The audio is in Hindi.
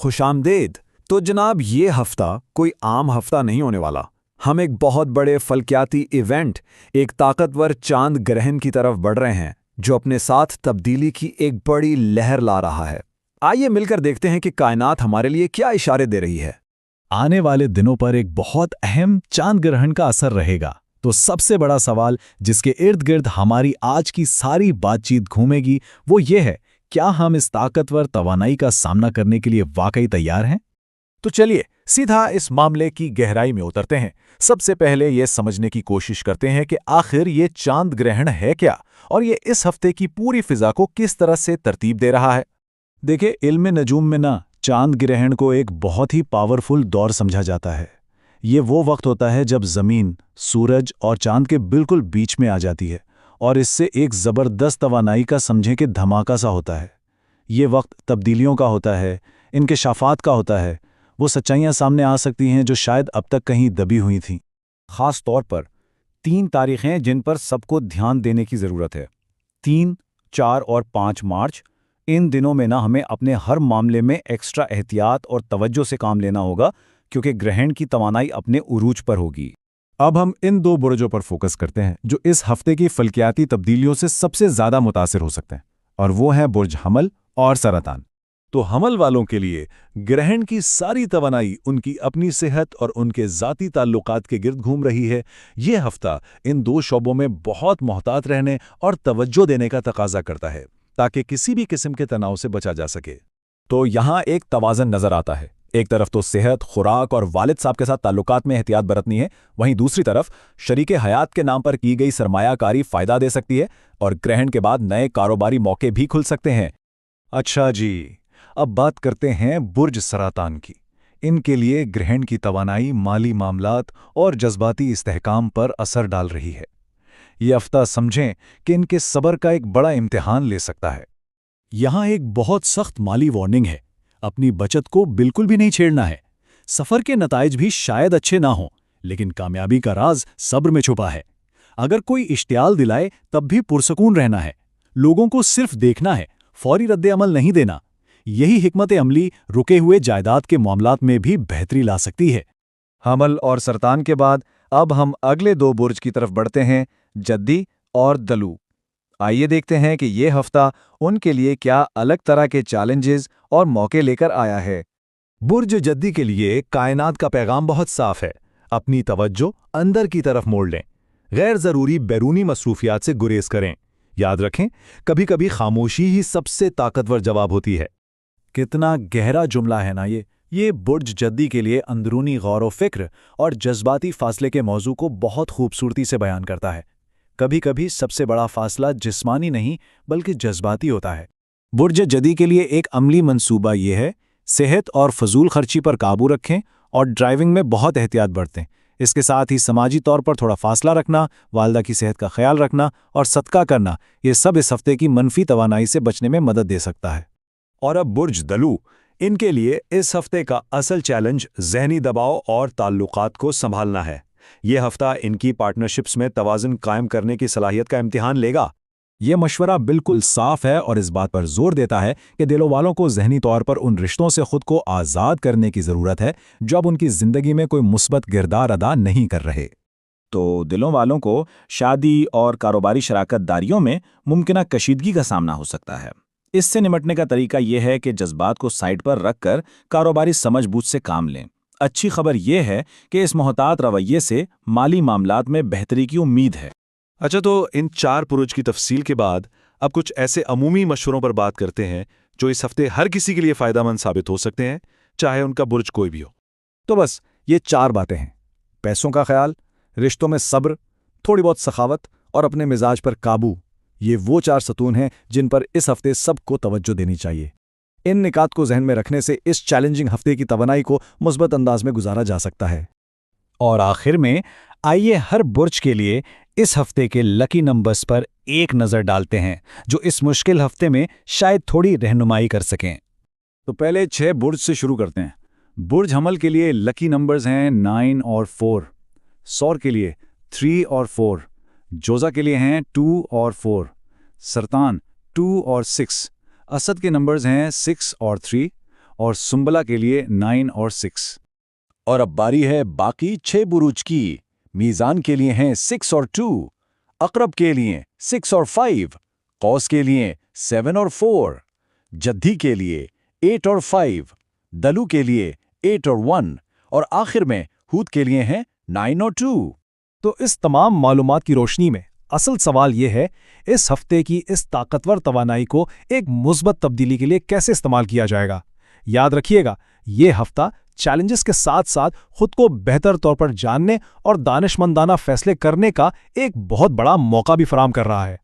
खुशामदीद। तो जनाब, ये हफ्ता कोई आम हफ्ता नहीं होने वाला। हम एक बहुत बड़े फलकियाती इवेंट, एक ताकतवर चांद ग्रहण की तरफ बढ़ रहे हैं, जो अपने साथ तब्दीली की एक बड़ी लहर ला रहा है। आइए मिलकर देखते हैं कि कायनात हमारे लिए क्या इशारे दे रही है। आने वाले दिनों पर एक बहुत अहम चांद ग्रहण का असर रहेगा। तो सबसे बड़ा सवाल जिसके इर्द गिर्द हमारी आज की सारी बातचीत घूमेगी वो ये है, क्या हम इस ताकतवर तवानाई का सामना करने के लिए वाकई तैयार हैं? तो चलिए सीधा इस मामले की गहराई में उतरते हैं। सबसे पहले ये समझने की कोशिश करते हैं कि आखिर ये चांद ग्रहण है क्या और ये इस हफ्ते की पूरी फिजा को किस तरह से तरतीब दे रहा है। देखिए, इल्म नजूम में ना चांद ग्रहण को एक बहुत ही पावरफुल दौर समझा जाता है। ये वो वक्त होता है जब जमीन सूरज और चांद के बिल्कुल बीच में आ जाती है और इससे एक जबरदस्त तवानाई का समझें कि धमाका सा होता है। ये वक्त तब्दीलियों का होता है, इंकशाफात का होता है। वो सच्चाइयां सामने आ सकती हैं जो शायद अब तक कहीं दबी हुई थीं। खास तौर पर 3 तारीखें जिन पर सबको ध्यान देने की ज़रूरत है। 3, 4 और 5 मार्च। इन दिनों में ना हमें अपने हर मामले में एक्स्ट्रा एहतियात और तवज्जो से काम लेना होगा, क्योंकि ग्रहण की तवानाई अपने उरूज पर होगी। अब हम इन 2 बुर्जों पर फोकस करते हैं जो इस हफ्ते की फलकियाती तब्दीलियों से सबसे ज्यादा मुतासिर हो सकते हैं, और वो हैं बुर्ज हमल और सरतान। तो हमल वालों के लिए ग्रहण की सारी तवानाई उनकी अपनी सेहत और उनके ज़ाती ताल्लुकात के गिर्द घूम रही है। ये हफ्ता इन 2 शोबों में बहुत मोहतात रहने और तवज्जो देने का तकाजा करता है, ताकि किसी भी किस्म के तनाव से बचा जा सके। तो यहाँ एक तवाज़न नज़र आता है। एक तरफ तो सेहत, खुराक और वालिद साहब के साथ ताल्लुकात में एहतियात बरतनी है, वहीं दूसरी तरफ शरीके हयात के नाम पर की गई सरमायाकारी फ़ायदा दे सकती है और ग्रहण के बाद नए कारोबारी मौके भी खुल सकते हैं। अच्छा जी, अब बात करते हैं बुर्ज सरतान की। इनके लिए ग्रहण की तवानाई माली मामलात और जज्बाती इस्तेहकाम पर असर डाल रही है। ये हफ्ता समझें कि इनके सब्र का एक बड़ा इम्तिहान ले सकता है। यहाँ एक बहुत सख्त माली वार्निंग है। अपनी बचत को बिल्कुल भी नहीं छेड़ना है। सफ़र के नताइज भी शायद अच्छे ना हों, लेकिन कामयाबी का राज सब्र में छुपा है। अगर कोई इश्तियाल दिलाए तब भी पुरसकून रहना है। लोगों को सिर्फ देखना है, फौरी रद्द-ए-अमल नहीं देना। यही हिकमत अमली रुके हुए जायदाद के मामलात में भी बेहतरी ला सकती है। हमल और सरतान के बाद अब हम अगले 2 बुर्ज की तरफ बढ़ते हैं, जद्दी और दलू। आइए देखते हैं कि ये हफ्ता उनके लिए क्या अलग तरह के चैलेंजेस और मौके लेकर आया है। बुर्ज जद्दी के लिए कायनात का पैगाम बहुत साफ है। अपनी तवज्जो अंदर की तरफ मोड़ लें, गैर ज़रूरी बैरूनी मसरूफियात से गुरेज करें। याद रखें, कभी कभी खामोशी ही सबसे ताकतवर जवाब होती है। कितना गहरा जुमला है ना ये बुर्ज जद्दी के लिए अंदरूनी गौर व फिक्र और जज्बाती फासले के मौजू को बहुत खूबसूरती से बयान करता है। कभी कभी सबसे बड़ा फासला जिस्मानी नहीं बल्कि जज्बाती होता है। बुर्ज जद्दी के लिए एक अमली मंसूबा ये है, सेहत और फजूल खर्ची पर काबू रखें और ड्राइविंग में बहुत एहतियात बरतें। इसके साथ ही समाजी तौर पर थोड़ा फासला रखना, वालदा की सेहत का ख्याल रखना और सदका करना, ये सब इस हफ्ते की मनफी तवानाई से बचने में मदद दे सकता है। और अब बुर्ज दलू, इनके लिए इस हफ्ते का असल चैलेंज ज़हनी दबाव और ताल्लुकात को संभालना है। यह हफ्ता इनकी पार्टनरशिप्स में तवाज़ुन कायम करने की सलाहियत का इम्तिहान लेगा। ये मशवरा बिल्कुल साफ है और इस बात पर जोर देता है कि दिलों वालों को ज़हनी तौर पर उन रिश्तों से खुद को आज़ाद करने की ज़रूरत है जो अब उनकी ज़िंदगी में कोई मुस्बत किरदार अदा नहीं कर रहे। तो दिलों वालों को शादी और कारोबारी शराकतदारियों में मुमकिना कशीदगी का सामना हो सकता है। इससे निपटने का तरीका यह है कि जज्बात को साइड पर रखकर कारोबारी समझबूझ से काम लें। अच्छी खबर यह है कि इस मोहतात रवैये से माली मामलात में बेहतरी की उम्मीद है। अच्छा, तो इन 4 बुर्ज की तफसील के बाद अब कुछ ऐसे अमूमी मशवरों पर बात करते हैं जो इस हफ्ते हर किसी के लिए फ़ायदेमंद साबित हो सकते हैं, चाहे उनका बुर्ज कोई भी हो। तो बस ये 4 बातें हैं: पैसों का ख्याल, रिश्तों में सब्र, थोड़ी बहुत सखावत और अपने मिजाज पर काबू। ये वो 4 सतून हैं जिन पर इस हफ्ते सबको तवज्जो देनी चाहिए। इन निकात को जहन में रखने से इस चैलेंजिंग हफ्ते की तवानाई को मुस्बत अंदाज में गुजारा जा सकता है। और आखिर में आइए हर बुर्ज के लिए इस हफ्ते के लकी नंबर्स पर एक नज़र डालते हैं जो इस मुश्किल हफ्ते में शायद थोड़ी रहनुमाई कर सकें। तो पहले 6 बुर्ज से शुरू करते हैं। बुर्ज हमल के लिए लकी नंबर्स हैं 9 और 4, सौर के लिए 3 और 4, जोजा के लिए हैं 2 और 4, सरतान 2 और 6, असद के नंबर्स हैं 6 और 3, और सुंबला के लिए 9 और 6। और अब बारी है बाकी 6 बुरुज की। मीज़ान के लिए हैं 6 और 2, अकरब के लिए 6 और 5, कौस के लिए 7 और 4, जद्दी के लिए 8 और 5, दलू के लिए 8 और 1 और आखिर में हूत के लिए हैं 9 और 2। तो इस तमाम मालूमात की रोशनी में असल सवाल यह है, इस हफ्ते की इस ताकतवर तवानाई को एक मुस्बत तब्दीली के लिए कैसे इस्तेमाल किया जाएगा। याद रखिएगा, ये हफ्ता चैलेंजेस के साथ साथ खुद को बेहतर तौर पर जानने और दानिशमंदाना फैसले करने का एक बहुत बड़ा मौका भी फराहम कर रहा है।